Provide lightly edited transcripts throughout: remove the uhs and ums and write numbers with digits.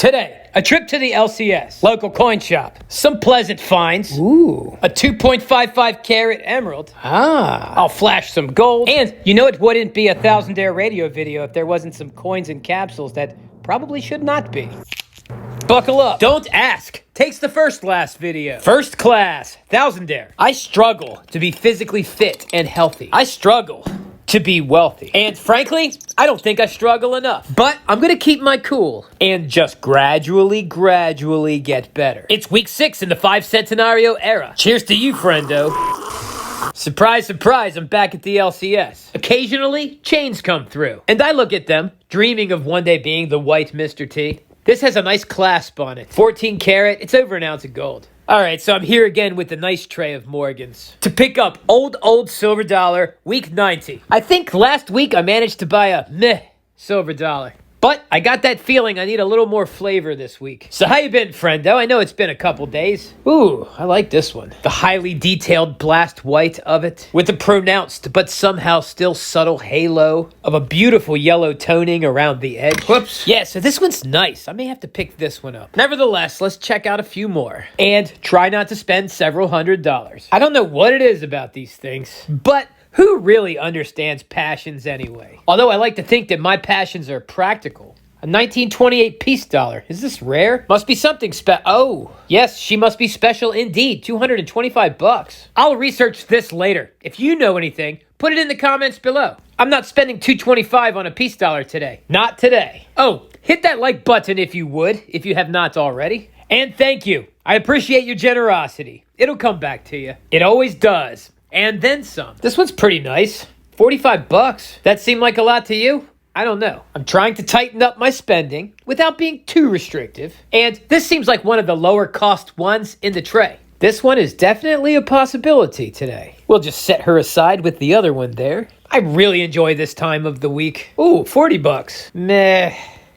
Today, a trip to the LCS, local coin shop, some pleasant finds, ooh, a 2.55 carat emerald, I'll flash some gold, and you know it wouldn't be a 1000-dare radio video if there wasn't some coins and capsules that probably should not be. Buckle up. Don't ask. Takes the last video. First class, 1000-dare. I struggle to be physically fit and healthy. I struggle to be wealthy. And frankly, I don't think I struggle enough. But I'm gonna keep my cool and just gradually get better. It's week 6 in the 5 Centenario era. Cheers to you, friendo. Surprise, surprise, I'm back at the LCS. Occasionally, chains come through. And I look at them, dreaming of one day being the white Mr. T. This has a nice clasp on it. 14 karat, it's over an ounce of gold. All right, so I'm here again with the nice tray of Morgans to pick up old silver dollar, week 90. I think last week I managed to buy a meh silver dollar. But I got that feeling I need a little more flavor this week. So how you been, friendo? I know it's been a couple days. Ooh, I like this one. The highly detailed blast white of it, with a pronounced but somehow still subtle halo of a beautiful yellow toning around the edge. Whoops. Yeah, so this one's nice. I may have to pick this one up. Nevertheless, let's check out a few more. And try not to spend several $100s. I don't know what it is about these things, but who really understands passions anyway? Although I like to think that my passions are practical. A 1928 peace dollar. Is this rare? Must be something oh, yes, she must be special indeed. 225 bucks. I'll research this later. If you know anything, put it in the comments below. I'm not spending $225 on a peace dollar today. Not today. Oh, hit that like button if you would, if you have not already. And thank you. I appreciate your generosity. It'll come back to you. It always does. And then some. This one's pretty nice. 45 bucks. That seem like a lot to you? I don't know. I'm trying to tighten up my spending without being too restrictive. And this seems like one of the lower cost ones in the tray. This one is definitely a possibility today. We'll just set her aside with the other one there. I really enjoy this time of the week. Ooh, 40 bucks. Meh.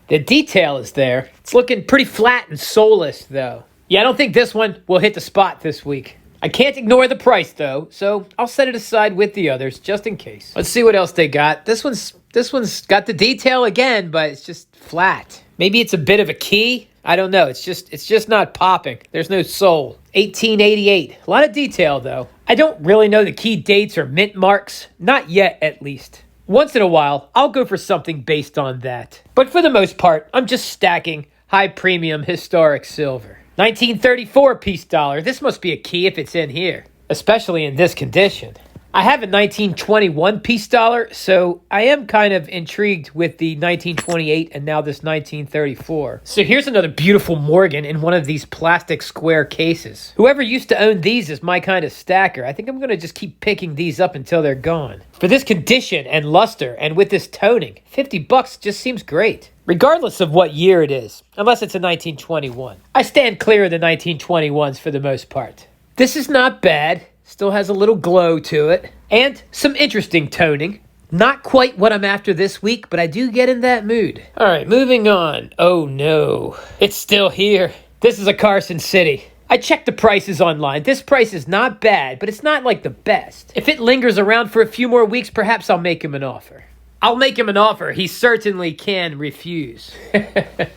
The detail is there. It's looking pretty flat and soulless though. Yeah, I don't think this one will hit the spot this week. I can't ignore the price though, so I'll set it aside with the others just in case. Let's see what else they got. This one's got the detail again, but it's just flat. Maybe it's a bit of a key. I don't know. It's just not popping. There's no soul. 1888. A lot of detail though. I don't really know the key dates or mint marks. Not yet, at least. Once in a while, I'll go for something based on that. But for the most part, I'm just stacking high premium historic silver. 1934 peace dollar. This must be a key if it's in here, especially in this condition. I have a 1921 peace dollar, so I am kind of intrigued with the 1928 and now this 1934. So here's another beautiful Morgan in one of these plastic square cases. Whoever used to own these is my kind of stacker. I think I'm going to just keep picking these up until they're gone. For this condition and luster and with this toning, 50 bucks just seems great. Regardless of what year it is, unless it's a 1921. I stand clear of the 1921s for the most part. This is not bad. Still has a little glow to it. And some interesting toning. Not quite what I'm after this week, but I do get in that mood. All right, moving on. Oh no, it's still here. This is a Carson City. I checked the prices online. This price is not bad, but it's not like the best. If it lingers around for a few more weeks, perhaps I'll make him an offer. I'll make him an offer he certainly can refuse.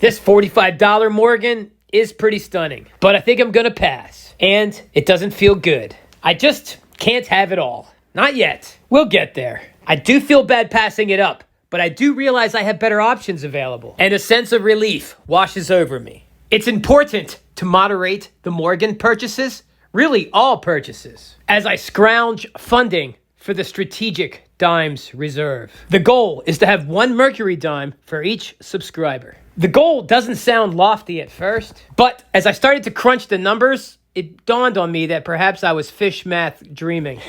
This $45 Morgan is pretty stunning, but I think I'm gonna pass. And it doesn't feel good. I just can't have it all. Not yet. We'll get there. I do feel bad passing it up, but I do realize I have better options available. And a sense of relief washes over me. It's important to moderate the Morgan purchases, really all purchases, as I scrounge funding for the strategic Dimes Reserve. The goal is to have 1 Mercury dime for each subscriber. The goal doesn't sound lofty at first, but as I started to crunch the numbers, it dawned on me that perhaps I was fish math dreaming.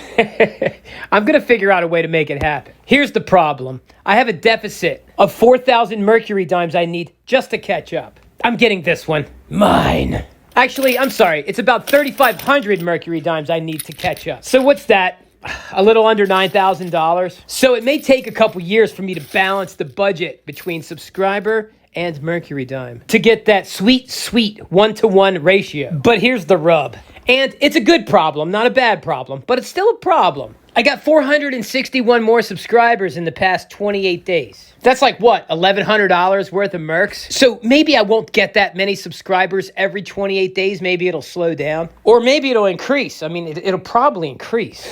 I'm going to figure out a way to make it happen. Here's the problem. I have a deficit of 4,000 Mercury dimes I need just to catch up. I'm getting this one. Mine. Actually, I'm sorry. It's about 3,500 Mercury dimes I need to catch up. So what's that? A little under $9,000. So it may take a couple years for me to balance the budget between subscriber and Mercury dime to get that sweet 1-to-1 ratio. But here's the rub. And it's a good problem, not a bad problem, but it's still a problem. I got 461 more subscribers in the past 28 days. That's like what, $1,100 worth of Mercs? So maybe I won't get that many subscribers every 28 days. Maybe it'll slow down. Or maybe it'll increase. I mean, it'll probably increase.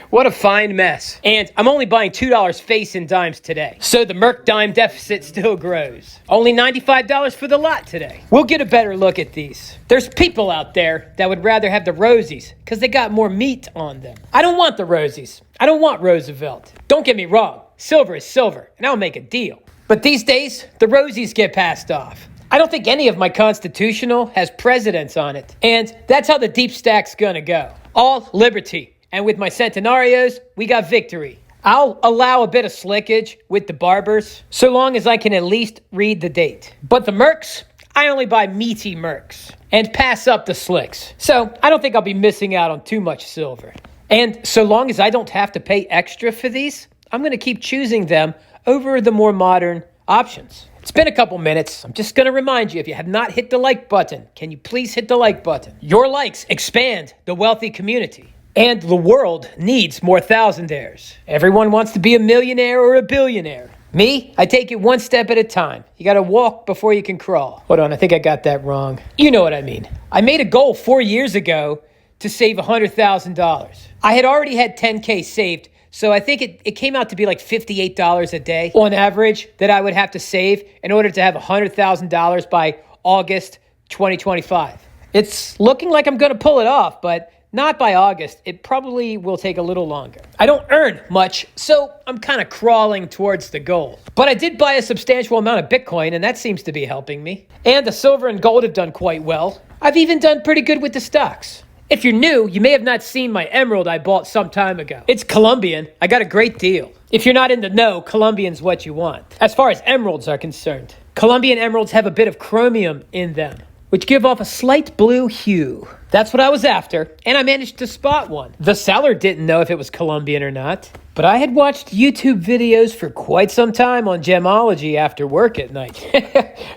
What a fine mess. And I'm only buying $2 face and dimes today. So the Merc dime deficit still grows. Only $95 for the lot today. We'll get a better look at these. There's people out there that would rather have the Rosies because they got more meat on them. I don't want the Rosies. I don't want Roosevelt. Don't get me wrong. Silver is silver, and I'll make a deal. But these days, the Rosies get passed off. I don't think any of my Constitutional has presidents on it. And that's how the deep stack's gonna go. All liberty. And with my Centenarios, we got victory. I'll allow a bit of slickage with the barbers, so long as I can at least read the date. But the Mercs, I only buy meaty Mercs and pass up the slicks. So I don't think I'll be missing out on too much silver. And so long as I don't have to pay extra for these, I'm going to keep choosing them over the more modern options. It's been a couple minutes. I'm just going to remind you, if you have not hit the like button, can you please hit the like button? Your likes expand the wealthy community. And the world needs more thousandaires. Everyone wants to be a millionaire or a billionaire. Me, I take it one step at a time. You got to walk before you can crawl. Hold on, I think I got that wrong. You know what I mean. I made a goal 4 years ago to save $100,000. I had already had $10K saved, so I think it came out to be like $58 a day on average that I would have to save in order to have $100,000 by August 2025. It's looking like I'm going to pull it off, but not by August. It probably will take a little longer. I don't earn much, so I'm kind of crawling towards the goal. But I did buy a substantial amount of Bitcoin, and that seems to be helping me. And the silver and gold have done quite well. I've even done pretty good with the stocks. If you're new, you may have not seen my emerald I bought some time ago. It's Colombian. I got a great deal. If you're not in the know, Colombian's what you want. As far as emeralds are concerned, Colombian emeralds have a bit of chromium in them, which give off a slight blue hue. That's what I was after, and I managed to spot one. The seller didn't know if it was Colombian or not, but I had watched YouTube videos for quite some time on gemology after work at night.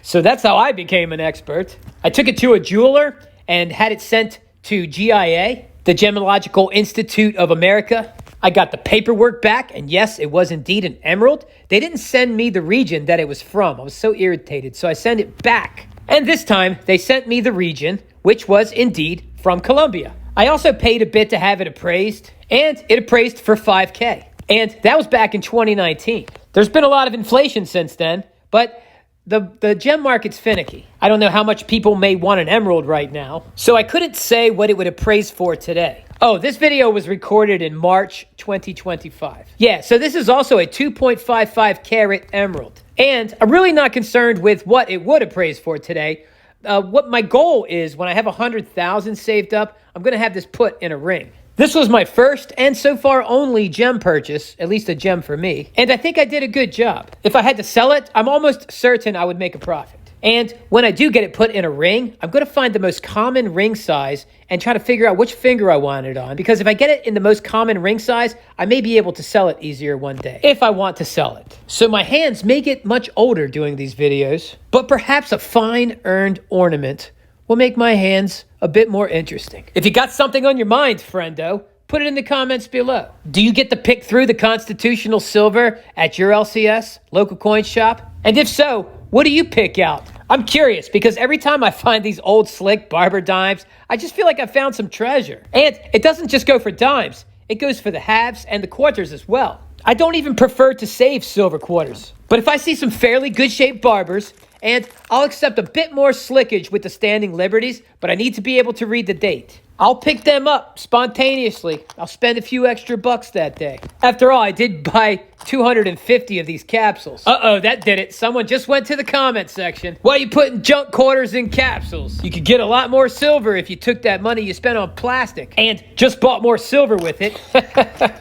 So that's how I became an expert. I took it to a jeweler and had it sent to GIA, the Gemological Institute of America. I got the paperwork back, and yes, it was indeed an emerald. They didn't send me the region that it was from. I was so irritated, so I sent it back. And this time, they sent me the region, which was indeed from Colombia. I also paid a bit to have it appraised, and it appraised for $5K. And that was back in 2019. There's been a lot of inflation since then, but the gem market's finicky. I don't know how much people may want an emerald right now, so I couldn't say what it would appraise for today. Oh, this video was recorded in March 2025. Yeah, so this is also a 2.55 carat emerald. And I'm really not concerned with what it would appraise for today. What my goal is, when I have 100,000 saved up, I'm going to have this put in a ring. This was my first and so far only gem purchase, at least a gem for me, and I think I did a good job. If I had to sell it, I'm almost certain I would make a profit. And when I do get it put in a ring, I'm going to find the most common ring size and try to figure out which finger I want it on. Because if I get it in the most common ring size, I may be able to sell it easier one day, if I want to sell it. So my hands may get much older doing these videos, but perhaps a fine earned ornament will make my hands a bit more interesting. If you got something on your mind, friendo, put it in the comments below. Do you get to pick through the Constitutional silver at your LCS, local coin shop? And if so, what do you pick out? I'm curious because every time I find these old slick barber dimes, I just feel like I found some treasure. And it doesn't just go for dimes. It goes for the halves and the quarters as well. I don't even prefer to save silver quarters. But if I see some fairly good shaped barbers, and I'll accept a bit more slickage with the standing liberties, but I need to be able to read the date. I'll pick them up spontaneously. I'll spend a few extra bucks that day. After all, I did buy 250 of these capsules. Uh-oh, that did it. Someone just went to the comment section. Why are you putting junk quarters in capsules? You could get a lot more silver if you took that money you spent on plastic and just bought more silver with it.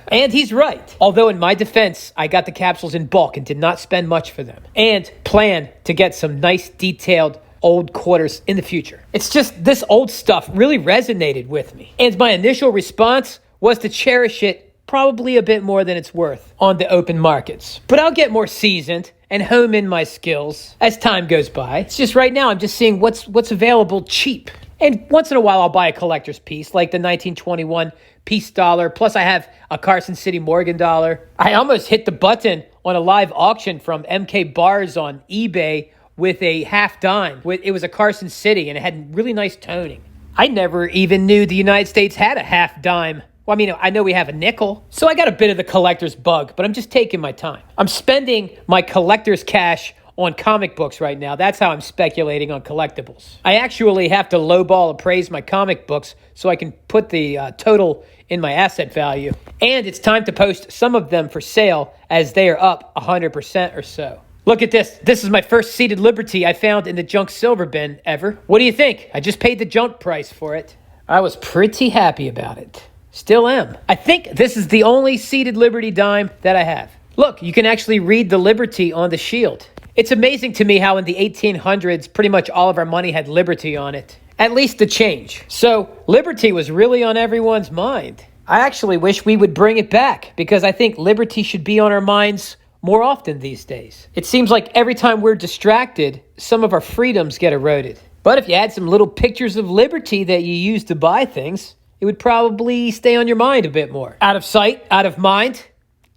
And he's right. Although in my defense, I got the capsules in bulk and did not spend much for them. And plan to get some nice detailed old quarters in the future. It's just this old stuff really resonated with me. And my initial response was to cherish it probably a bit more than it's worth on the open markets. But I'll get more seasoned and home in my skills as time goes by. It's just right now I'm just seeing what's available cheap. And once in a while, I'll buy a collector's piece, like the 1921 Peace Dollar. Plus, I have a Carson City Morgan dollar. I almost hit the button on a live auction from MK Bars on eBay with a half dime. It was a Carson City, and it had really nice toning. I never even knew the United States had a half dime. Well, I mean, I know we have a nickel. So I got a bit of the collector's bug, but I'm just taking my time. I'm spending my collector's cash on comic books right now. That's how I'm speculating on collectibles. I actually have to lowball appraise my comic books so I can put the total in my asset value. And it's time to post some of them for sale as they are up 100% or so. Look at this. This is my first seated Liberty I found in the junk silver bin ever. What do you think? I just paid the junk price for it. I was pretty happy about it. Still am. I think this is the only seated Liberty dime that I have. Look, you can actually read the Liberty on the shield. It's amazing to me how in the 1800s, pretty much all of our money had Liberty on it. At least the change. So Liberty was really on everyone's mind. I actually wish we would bring it back because I think Liberty should be on our minds more often these days. It seems like every time we're distracted, some of our freedoms get eroded. But if you had some little pictures of Liberty that you use to buy things, it would probably stay on your mind a bit more. Out of sight, out of mind.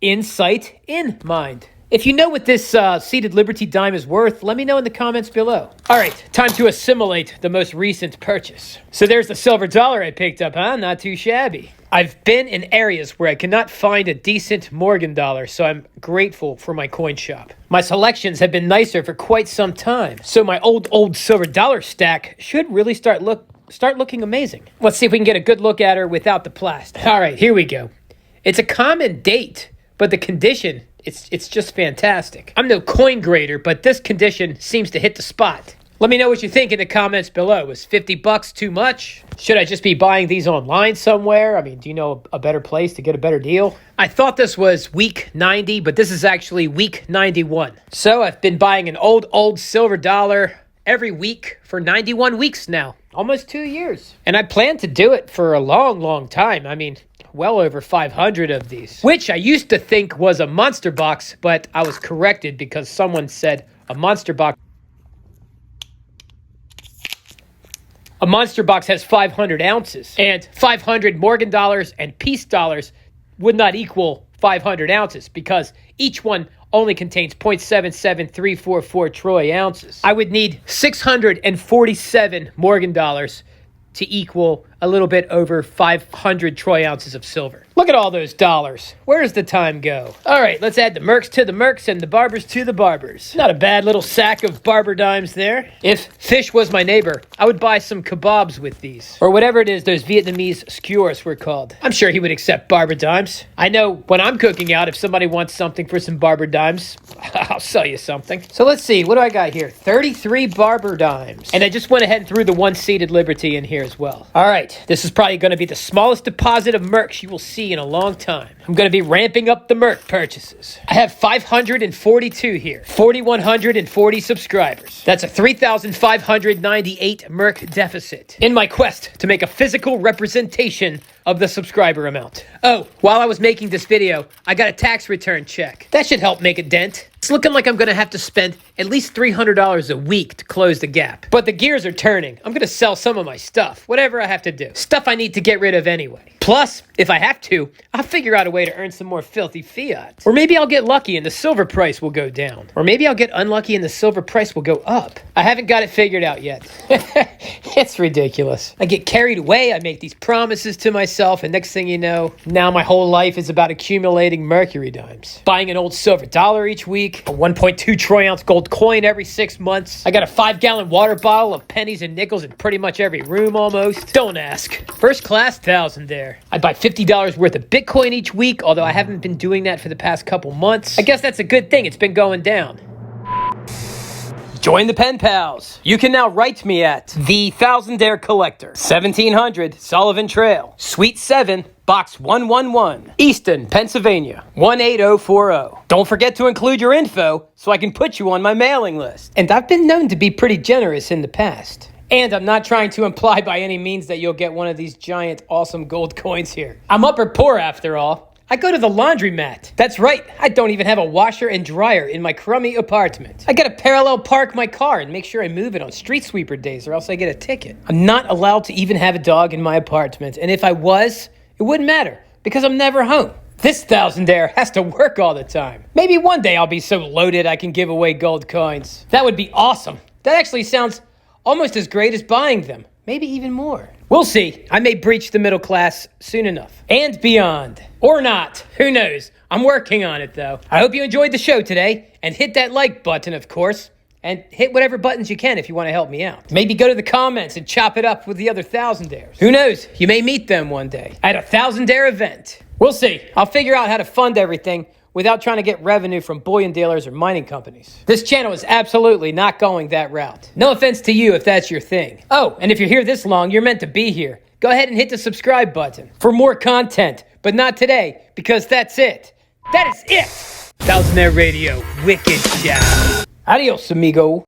In sight, in mind. If you know what this seated Liberty dime is worth, let me know in the comments below. All right, time to assimilate the most recent purchase. So there's the silver dollar I picked up, huh? Not too shabby. I've been in areas where I cannot find a decent Morgan dollar, so I'm grateful for my coin shop. My selections have been nicer for quite some time, so my old silver dollar stack should really start looking amazing. Let's see if we can get a good look at her without the plastic. All right, here we go. It's a common date, but the condition, it's just fantastic. I'm no coin grader, but this condition seems to hit the spot. Let me know what you think in the comments below. Is $50 too much? Should I just be buying these online somewhere? I mean, do you know a better place to get a better deal? I thought this was week 90, but this is actually week 91. So I've been buying an old silver dollar every week for 91 weeks now. Almost 2 years. And I plan to do it for a long time. I mean, well over 500 of these, which I used to think was a monster box, but I was corrected because someone said a monster box has 500 ounces, and 500 Morgan dollars and Peace dollars would not equal 500 ounces because each one only contains 0.77344 troy ounces. I would need 647 Morgan dollars to equal a little bit over 500 troy ounces of silver. Look at all those dollars. Where does the time go? All right, let's add the mercs to the mercs and the barbers to the barbers. Not a bad little sack of barber dimes there. If Fish was my neighbor, I would buy some kebabs with these. Or whatever it is those Vietnamese skewers were called. I'm sure he would accept barber dimes. I know when I'm cooking out, if somebody wants something for some barber dimes, I'll sell you something. So let's see, what do I got here? 33 barber dimes. And I just went ahead and threw the one seated Liberty in here as well. All right, this is probably going to be the smallest deposit of mercs you will see in a long time. I'm going to be ramping up the merc purchases. I have 542 here, 4,140 subscribers. That's a 3,598 merc deficit in my quest to make a physical representation of the subscriber amount. Oh, while I was making this video, I got a tax return check. That should help make a dent. It's looking like I'm going to have to spend at least $300 a week to close the gap. But the gears are turning. I'm going to sell some of my stuff, whatever I have to do. Stuff I need to get rid of anyway. Plus, if I have to, I'll figure out a way to earn some more filthy fiat. Or maybe I'll get lucky and the silver price will go down. Or maybe I'll get unlucky and the silver price will go up. I haven't got it figured out yet. It's ridiculous. I get carried away, I make these promises to myself, and next thing you know, now my whole life is about accumulating Mercury dimes. Buying an old silver dollar each week, a 1.2 troy ounce gold coin every 6 months. I got a 5-gallon water bottle of pennies and nickels in pretty much every room almost. Don't ask. First class 1,000 there. I buy $50 worth of Bitcoin each week, although I haven't been doing that for the past couple months. I guess that's a good thing. It's been going down. Join the pen pals. You can now write me at the Thousandaire Collector, 1700 Sullivan Trail, Suite 7, Box 111, Easton, Pennsylvania, 18040. Don't forget to include your info so I can put you on my mailing list. And I've been known to be pretty generous in the past. And I'm not trying to imply by any means that you'll get one of these giant, awesome gold coins here. I'm up or poor after all. I go to the laundromat. That's right, I don't even have a washer and dryer in my crummy apartment. I gotta parallel park my car and make sure I move it on street sweeper days or else I get a ticket. I'm not allowed to even have a dog in my apartment, and if I was, it wouldn't matter because I'm never home. This thousandaire has to work all the time. Maybe one day I'll be so loaded I can give away gold coins. That would be awesome. That actually sounds almost as great as buying them. Maybe even more. We'll see. I may breach the middle class soon enough. And beyond. Or not. Who knows? I'm working on it, though. I hope you enjoyed the show today. And hit that like button, of course. And hit whatever buttons you can if you want to help me out. Maybe go to the comments and chop it up with the other thousandaires. Who knows? You may meet them one day at a thousandaire event. We'll see. I'll figure out how to fund everything without trying to get revenue from bullion dealers or mining companies. This channel is absolutely not going that route. No offense to you if that's your thing. Oh, and if you're here this long, you're meant to be here. Go ahead and hit the subscribe button for more content, but not today, because that's it. That is it! Thousandaire Radio, wicked show. Adios, amigo.